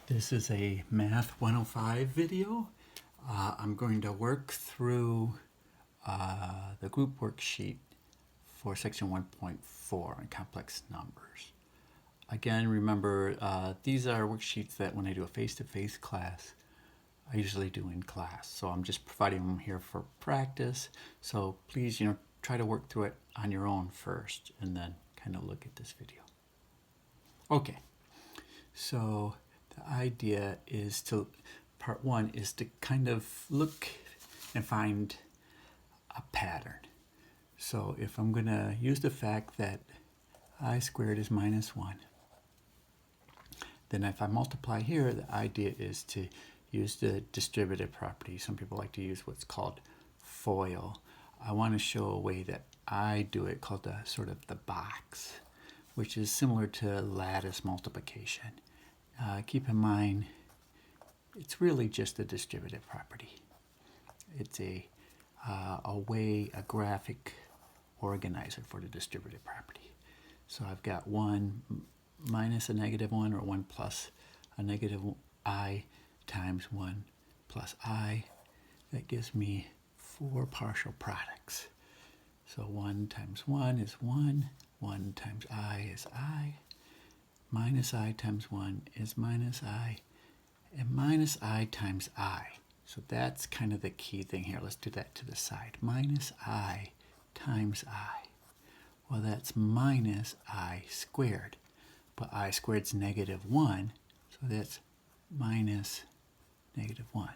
This is a Math 105 video. I'm going to work through the group worksheet for section 1.4 on complex numbers. Again, remember, these are worksheets that when I do a face-to-face class, I usually do in class. So I'm just providing them here for practice. So please, try to work through it on your own first and then kind of look at this video. Okay, so the idea is part one is to kind of look and find a pattern. So if I'm going to use the fact that I squared is minus 1, then if I multiply here, the idea is to use the distributive property. Some people like to use what's called FOIL. I want to show a way that I do it called the sort of the box, which is similar to lattice multiplication. Keep in mind, it's really just a distributive property. It's a graphic organizer for the distributive property. So I've got 1 minus a negative 1, or 1 plus a negative I times 1 plus I. That gives me 4 partial products. So 1 times 1 is 1. 1 times I is I. Minus I times 1 is minus I. And minus I times I. So that's kind of the key thing here. Let's do that to the side. Minus I times I. Well, that's minus I squared. But I squared is negative 1. So that's minus negative 1,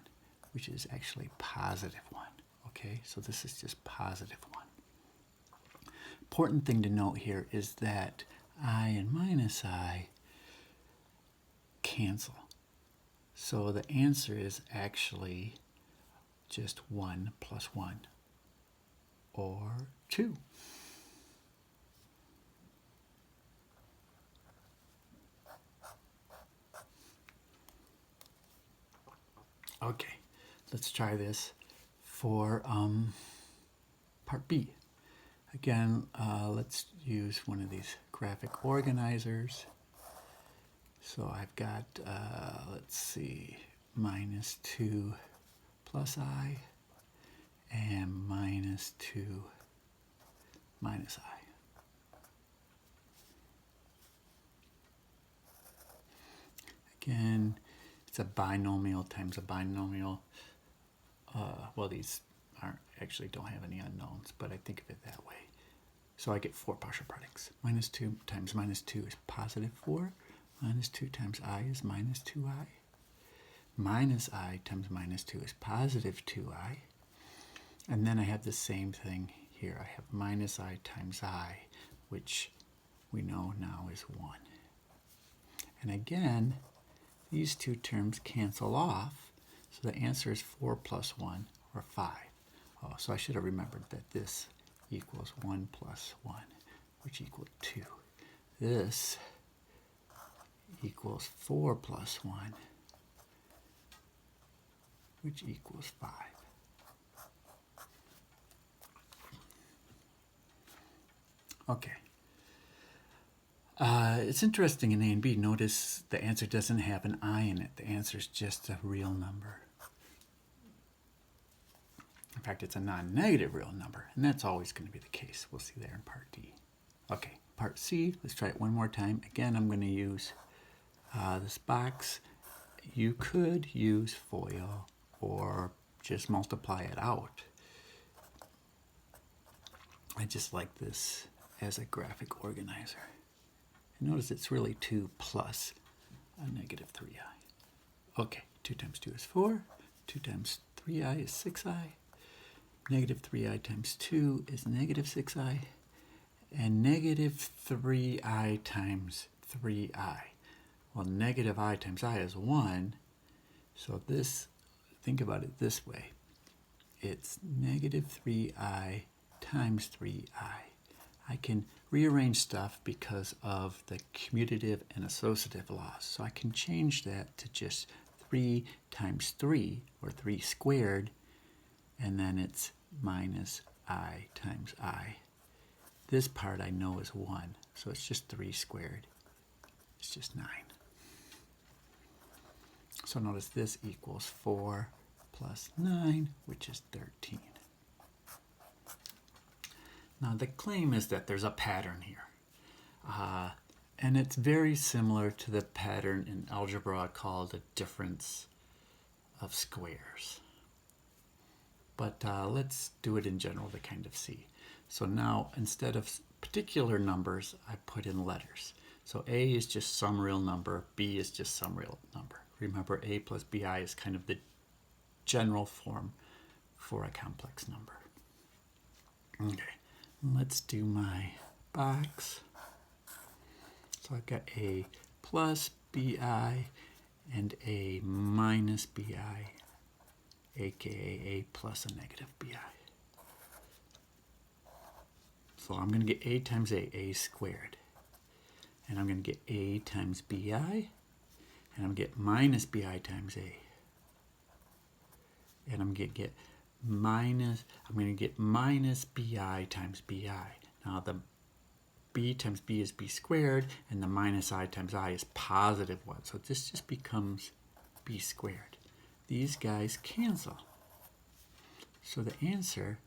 which is actually positive 1. Okay, so this is just positive 1. Important thing to note here is that I and minus I cancel. So the answer is actually just 1 plus 1, or 2. Okay, let's try this for part B. Again, let's use one of these graphic organizers. So I've got, let's see, minus 2 plus I and minus 2 minus I. Again, it's a binomial times a binomial. Well, these don't have any unknowns, but I think of it that way. So I get 4 partial products. Minus 2 times minus 2 is positive 4. Minus 2 times I is minus 2I. Minus I times minus 2 is positive 2I. And then I have the same thing here. I have minus I times I, which we know now is 1. And again, these two terms cancel off, so the answer is 4 plus 1, or 5. Oh, so I should have remembered that this equals 1 plus 1, which equals 2. This equals 4 plus 1, which equals 5. Okay. It's interesting in A and B. Notice the answer doesn't have an I in it. The answer is just a real number. In fact, it's a non-negative real number, and that's always going to be the case. We'll see there in part D. Okay, part C, let's try it one more time. Again, I'm going to use this box. You could use FOIL or just multiply it out. I just like this as a graphic organizer. And notice it's really 2 plus a negative 3i. Okay, 2 times 2 is 4. 2 times 3i is 6i. Negative 3i times 2 is negative 6i. And negative 3i times 3i. Well, negative I times I is 1. So this, think about it this way. It's negative 3i times 3i. I can rearrange stuff because of the commutative and associative laws. So I can change that to just 3 times 3, or 3 squared, and then it's minus I times I. This part I know is 1, so it's just 3 squared. It's just 9. So notice this equals 4 plus 9, which is 13. Now the claim is that there's a pattern here. And it's very similar to the pattern in algebra called a difference of squares. But let's do it in general to kind of see. So now instead of particular numbers, I put in letters. So A is just some real number, B is just some real number. Remember, A plus BI is kind of the general form for a complex number. Okay, let's do my box. So I've got A plus BI and A minus BI, aka A plus a negative BI. So I'm going to get A times A squared. And I'm going to get A times BI, and I'm going to get minus BI times A. And I'm going to get minus BI times BI. Now the B times B is B squared, and the minus I times I is positive 1. So this just becomes B squared. These guys cancel. So the answer,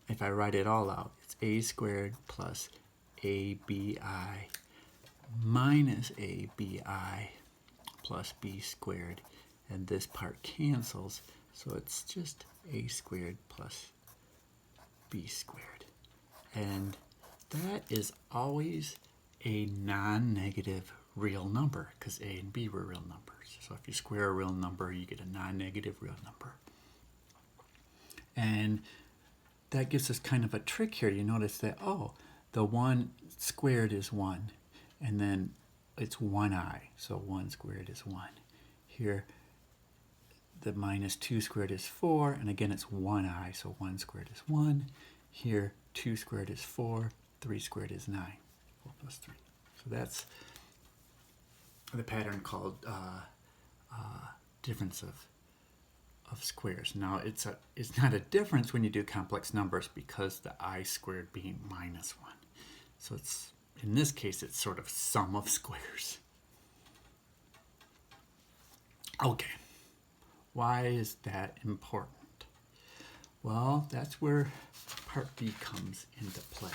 if I write it all out, it's A squared plus ABI minus ABI plus B squared. And this part cancels, so it's just A squared plus B squared. And that is always a non-negative real number, because A and B were real numbers. So if you square a real number, you get a non-negative real number. And that gives us kind of a trick here. You notice that, the 1 squared is 1, and then it's 1i, so 1 squared is 1. Here, the minus 2 squared is 4, and again it's 1i, so 1 squared is 1. Here, 2 squared is 4, 3 squared is 9, 4 plus 3. So that's the pattern called difference of squares. Now it's not a difference when you do complex numbers because the I squared being minus 1. So it's, in this case, it's sort of sum of squares. Okay, why is that important? Well, that's where part B comes into play.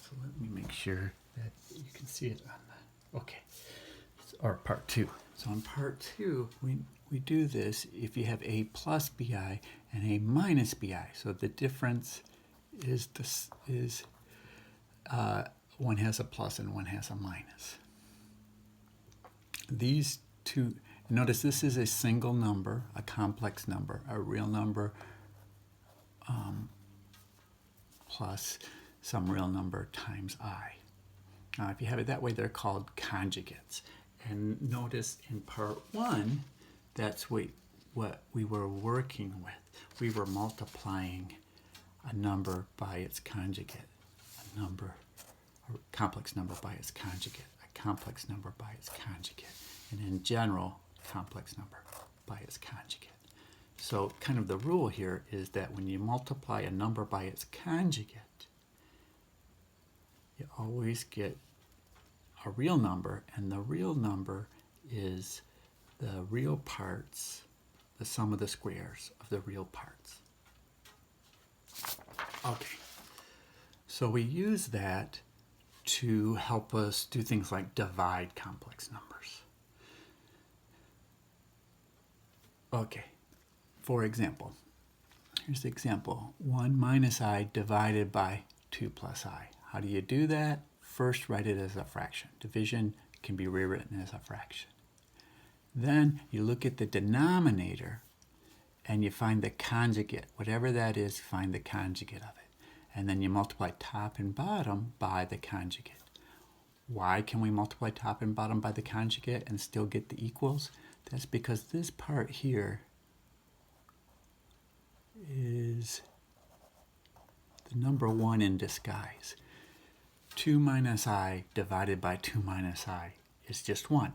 So let me make sure that you can see it on the, okay, or part 2. So on part 2, we do this if you have A plus BI and A minus BI. So the difference is one has a plus and one has a minus. These two, notice this is a single number, a complex number, a real number plus some real number times I. Now if you have it that way, they're called conjugates. And notice in part 1, that's what we were working with. We were multiplying a number by its conjugate, a complex number by its conjugate, a complex number by its conjugate, and in general, complex number by its conjugate. So kind of the rule here is that when you multiply a number by its conjugate, you always get a real number, and the real number is the real parts, the sum of the squares of the real parts. Okay, so we use that to help us do things like divide complex numbers. Okay, for example, here's the example. 1 minus I divided by 2 plus I. How do you do that? First, write it as a fraction. Division can be rewritten as a fraction. Then you look at the denominator and you find the conjugate. Whatever that is, find the conjugate of it. And then you multiply top and bottom by the conjugate. Why can we multiply top and bottom by the conjugate and still get the equals? That's because this part here is the number 1 in disguise. 2 minus I divided by 2 minus I is just 1.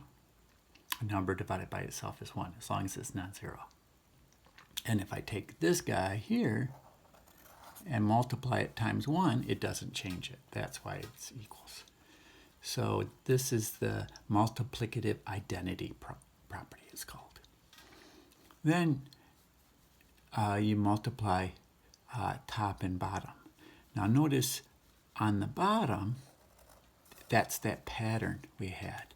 A number divided by itself is 1, as long as it's non-zero. And if I take this guy here and multiply it times 1, it doesn't change it. That's why it's equals. So this is the multiplicative identity property is called. Then you multiply top and bottom. Now notice on the bottom, that's that pattern we had,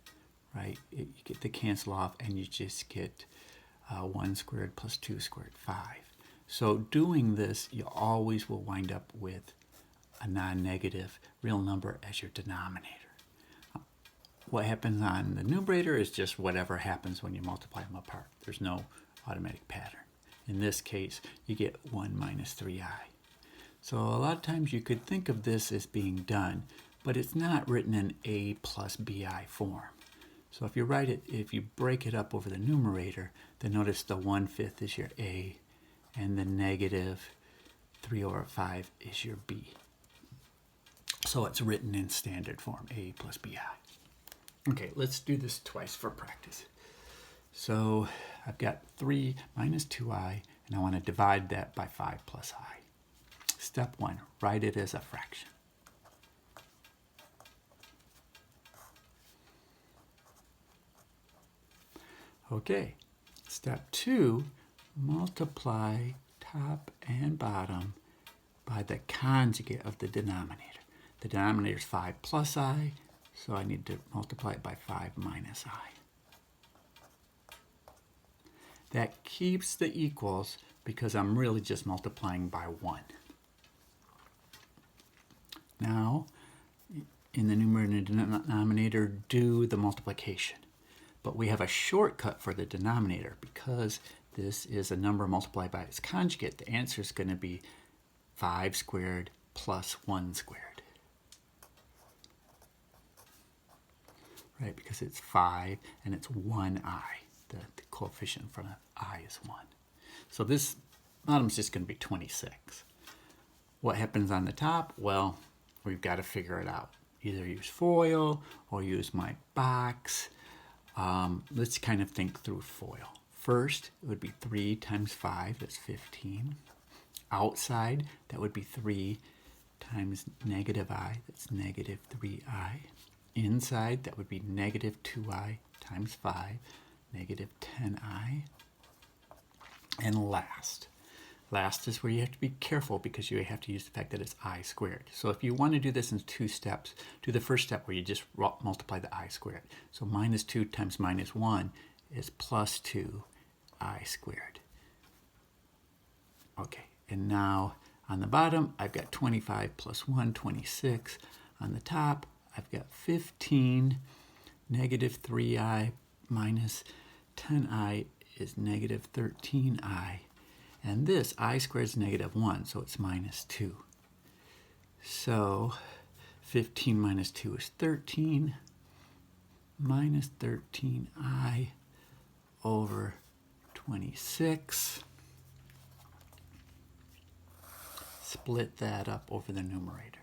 right? You get to cancel off and you just get 1 squared plus 2 squared, 5. So doing this, you always will wind up with a non-negative real number as your denominator. What happens on the numerator is just whatever happens when you multiply them apart. There's no automatic pattern. In this case, you get 1 minus 3i. So a lot of times you could think of this as being done, but it's not written in a plus bi form. So if you write it, if you break it up over the numerator, then notice the 1/5 is your a, and the negative 3 over 5 is your b. So it's written in standard form, a plus bi. Okay, let's do this twice for practice. So I've got 3 minus 2i, and I want to divide that by 5 plus I. Step 1, write it as a fraction. Okay, step 2, multiply top and bottom by the conjugate of the denominator. The denominator is 5 plus I, so I need to multiply it by 5 minus I. That keeps the equals because I'm really just multiplying by 1. Now, in the numerator and denominator, do the multiplication. But we have a shortcut for the denominator because this is a number multiplied by its conjugate. The answer is going to be 5 squared plus 1 squared. Right, because it's 5 and it's 1i. The coefficient in front of I is 1. So this bottom's just going to be 26. What happens on the top? Well, we've got to figure it out. Either use FOIL or use my box. Let's kind of think through FOIL. First, it would be 3 times 5, that's 15. Outside, that would be 3 times negative I, that's negative 3i. Inside, that would be negative 2i times 5, negative 10i. And last is where you have to be careful because you have to use the fact that it's I squared. So if you want to do this in 2 steps, do the first step where you just multiply the I squared. So minus 2 times minus 1 is plus 2I squared. Okay, and now on the bottom, I've got 25 plus 1, 26. On the top, I've got 15, negative 3i minus 10i is negative 13i. And this, I squared is negative 1, so it's minus 2. So 15 minus 2 is 13, minus 13i over 26. Split that up over the numerator.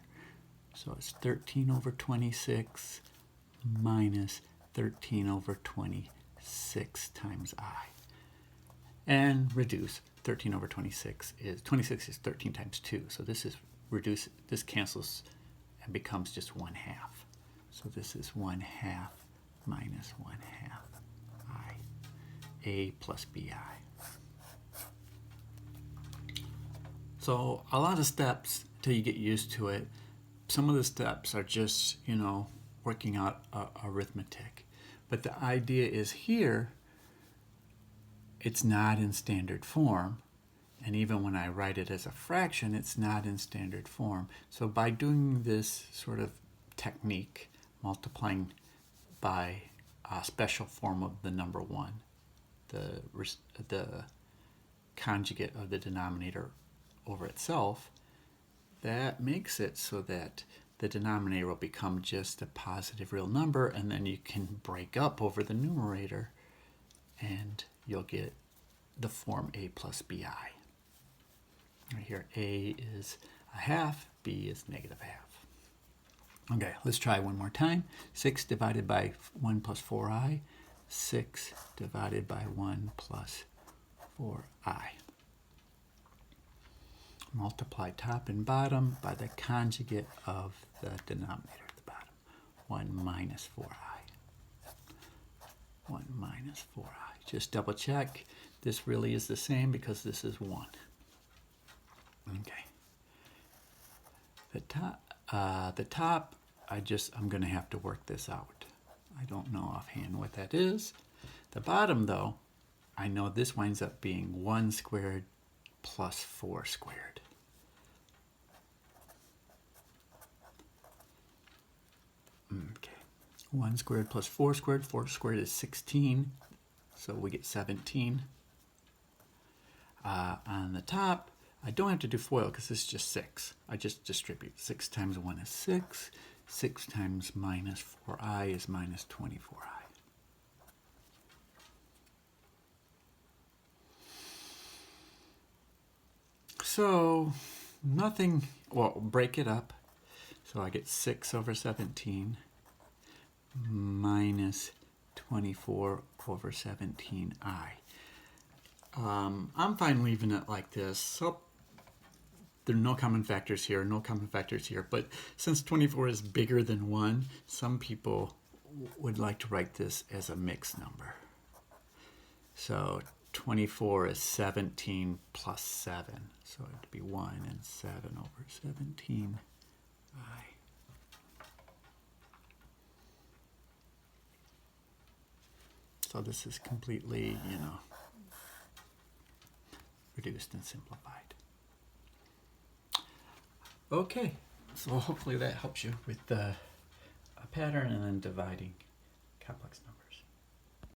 So it's 13 over 26 minus 13 over 26 times I. And reduce. 13 over 26 is 13 times 2. So this is reduce. This cancels and becomes just 1/2. So this is 1/2 minus 1/2 I. A plus BI. So a lot of steps till you get used to it. Some of the steps are just, working out arithmetic. But the idea is here, it's not in standard form. And even when I write it as a fraction, it's not in standard form. So by doing this sort of technique, multiplying by a special form of the number 1, the conjugate of the denominator over itself, that makes it so that the denominator will become just a positive real number, and then you can break up over the numerator and you'll get the form a plus bi. Right here, a is 1/2, b is negative 1/2. Okay, let's try one more time. 6 divided by 1 plus 4i, 6 divided by 1 plus 4i. Multiply top and bottom by the conjugate of the denominator at the bottom. 1 minus 4i. 1 minus 4i. Just double check. This really is the same because this is 1. Okay. The top, I'm going to have to work this out. I don't know offhand what that is. The bottom, though, I know this winds up being 1 squared plus 4 squared. Okay. 1 squared plus 4 squared. 4 squared is 16, so we get 17. On the top, I don't have to do FOIL because this is just 6. I just distribute. 6 times 1 is 6. 6 times minus 4i is minus 24i. So nothing, well, break it up. So I get 6 over 17 minus 24 over 17i. I'm fine leaving it like this. So there are no common factors here, no common factors here. But since 24 is bigger than 1, some people would like to write this as a mixed number. So 24 is 17 plus 7. So it'd be 1 and 7 over 17i. So this is completely, reduced and simplified. Okay, so hopefully that helps you with the pattern and then dividing complex numbers.